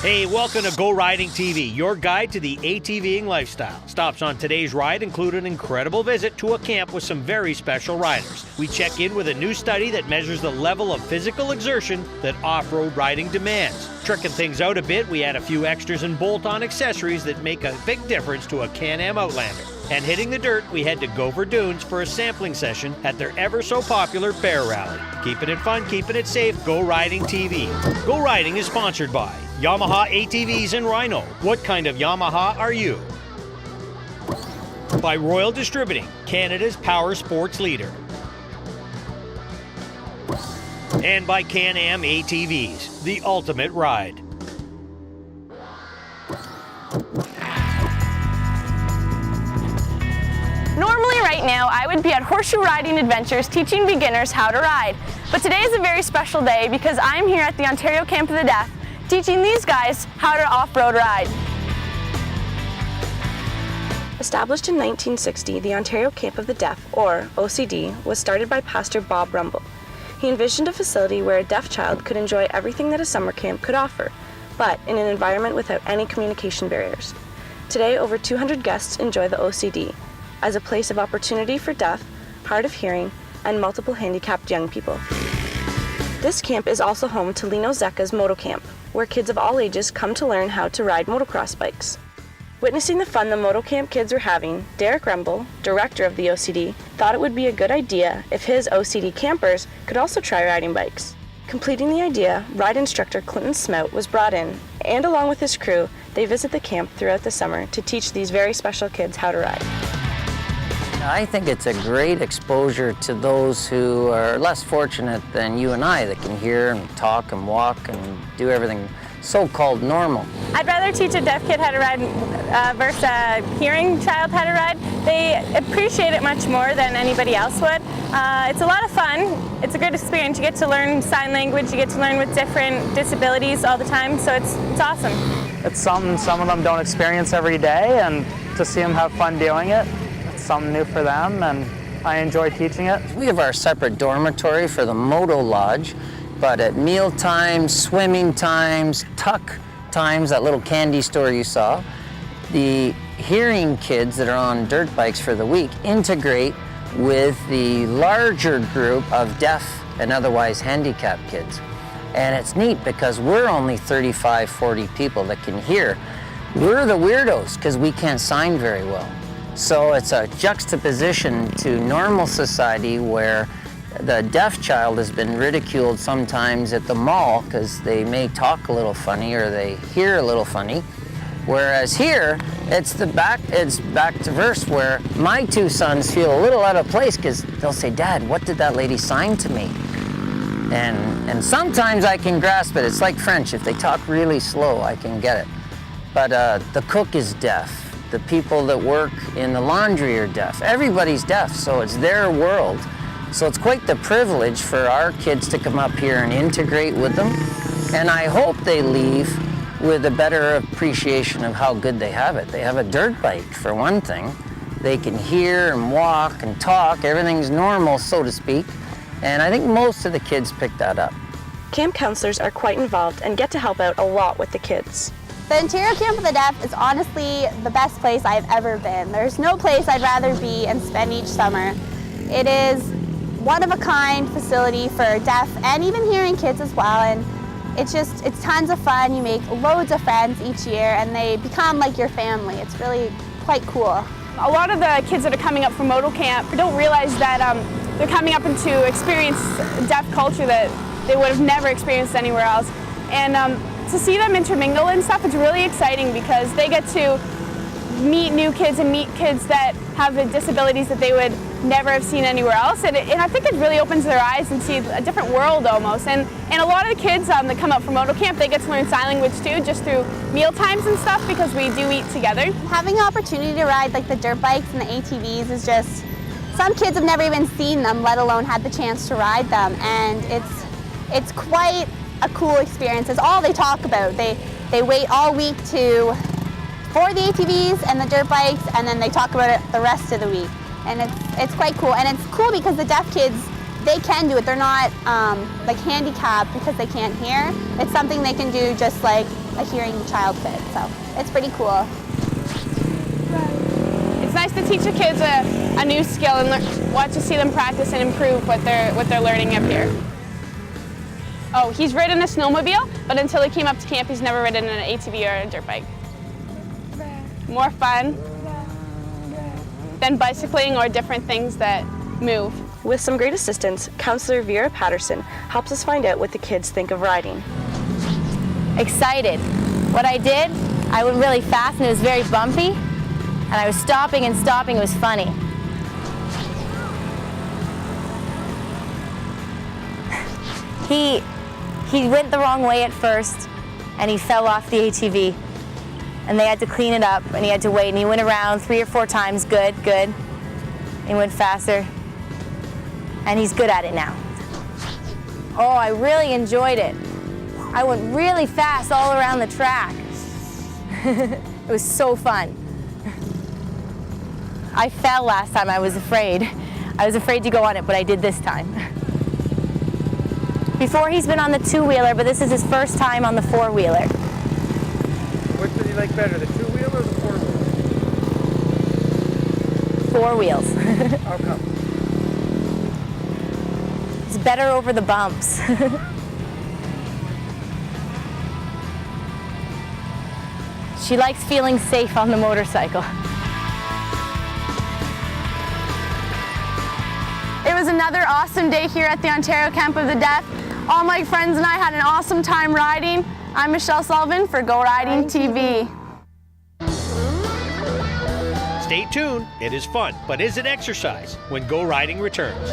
Hey, welcome to Go Riding TV, your guide to the ATVing lifestyle. Stops on today's ride include an incredible visit to a camp with some very special riders. We check in with a new study that measures the level of physical exertion that off-road riding demands. Tricking things out a bit, we add a few extras and bolt-on accessories that make a big difference to a Can-Am Outlander. And hitting the dirt, we head to Gopher Dunes for a sampling session at their ever-so-popular bear rally. Keeping it fun, keeping it safe, Go Riding TV. Go Riding is sponsored by Yamaha ATVs and Rhino. What kind of Yamaha are you? By Royal Distributing, Canada's power sports leader. And by Can-Am ATVs, the ultimate ride. Normally right now I would be at Horseshoe Riding Adventures teaching beginners how to ride. But today is a very special day because I'm here at the Ontario Camp of the Deaf teaching these guys how to off-road ride. Established in 1960, the Ontario Camp of the Deaf, or OCD, was started by Pastor Bob Rumble. He envisioned a facility where a deaf child could enjoy everything that a summer camp could offer, but in an environment without any communication barriers. Today, over 200 guests enjoy the OCD as a place of opportunity for deaf, hard of hearing, and multiple handicapped young people. This camp is also home to Lino Zecca's Moto Camp, where kids of all ages come to learn how to ride motocross bikes. Witnessing the fun the Moto Camp kids were having, Derek Rumble, director of the OCD, thought it would be a good idea if his OCD campers could also try riding bikes. Completing the idea, ride instructor Clinton Smout was brought in, and along with his crew, they visit the camp throughout the summer to teach these very special kids how to ride. I think it's a great exposure to those who are less fortunate than you and I that can hear and talk and walk and do everything so-called normal. I'd rather teach a deaf kid how to ride versus a hearing child how to ride. They appreciate it much more than anybody else would. It's a lot of fun. It's a good experience. You get to learn sign language. You get to learn with different disabilities all the time, so it's awesome. It's something some of them don't experience every day, and to see them have fun doing it, it's something new for them, and I enjoy teaching it. We have our separate dormitory for the Moto Lodge, but at meal times, swimming times, tuck times, that little candy store you saw, the hearing kids that are on dirt bikes for the week integrate with the larger group of deaf and otherwise handicapped kids. And it's neat because we're only 35, 40 people that can hear. We're the weirdos because we can't sign very well. So it's a juxtaposition to normal society where the deaf child has been ridiculed sometimes at the mall because they may talk a little funny or they hear a little funny. Whereas here, it's back to verse where my two sons feel a little out of place because they'll say, "Dad, what did that lady sign to me?" And sometimes I can grasp it. It's like French. If they talk really slow, I can get it. But the cook is deaf. The people that work in the laundry are deaf. Everybody's deaf, so it's their world. So it's quite the privilege for our kids to come up here and integrate with them. And I hope they leave with a better appreciation of how good they have it. They have a dirt bike, for one thing. They can hear and walk and talk. Everything's normal, so to speak. And I think most of the kids pick that up. Camp counselors are quite involved and get to help out a lot with the kids. The Ontario Camp of the Deaf is honestly the best place I've ever been. There's no place I'd rather be and spend each summer. It is one-of-a-kind facility for deaf and even hearing kids as well, and it's tons of fun. You make loads of friends each year and they become like your family. It's really quite cool. A lot of the kids that are coming up from Moto Camp don't realize that they're coming up into experience deaf culture that they would have never experienced anywhere else. And to see them intermingle and stuff, it's really exciting because they get to meet new kids and meet kids that have the disabilities that they would never have seen anywhere else. And I think it really opens their eyes and see a different world almost. And a lot of the kids that come up from Moto Camp, they get to learn sign language too, just through meal times and stuff because we do eat together. Having the opportunity to ride like the dirt bikes and the ATVs is just, some kids have never even seen them, let alone had the chance to ride them. And it's quite a cool experience. It's all they talk about. They wait all week for the ATVs and the dirt bikes, and then they talk about it the rest of the week. And it's quite cool. And it's cool because the deaf kids, they can do it. They're not like handicapped because they can't hear. It's something they can do just like a hearing child could. So it's pretty cool. It's nice to teach the kids a new skill and watch to see them practice and improve what they're learning up here. Oh, he's ridden a snowmobile, but until he came up to camp, he's never ridden an ATV or a dirt bike. More fun than bicycling or different things that move. With some great assistance, Counselor Vera Patterson helps us find out what the kids think of riding. Excited. What I did, I went really fast and it was very bumpy, and I was stopping and stopping. It was funny. He went the wrong way at first, and he fell off the ATV, and they had to clean it up, and he had to wait, and he went around 3 or 4 times. Good. He went faster, and he's good at it now. Oh, I really enjoyed it. I went really fast all around the track. It was so fun. I fell last time. I was afraid. I was afraid to go on it, but I did this time. Before, he's been on the 2-wheeler, but this is his first time on the 4-wheeler. Which does he like better, the 2-wheeler or the 4-wheeler? 4 wheels. How come? It's better over the bumps. She likes feeling safe on the motorcycle. It was another awesome day here at the Ontario Camp of the Deaf. All my friends and I had an awesome time riding. I'm Michelle Sullivan for Go Riding TV. Stay tuned. It is fun, but is it exercise when Go Riding returns?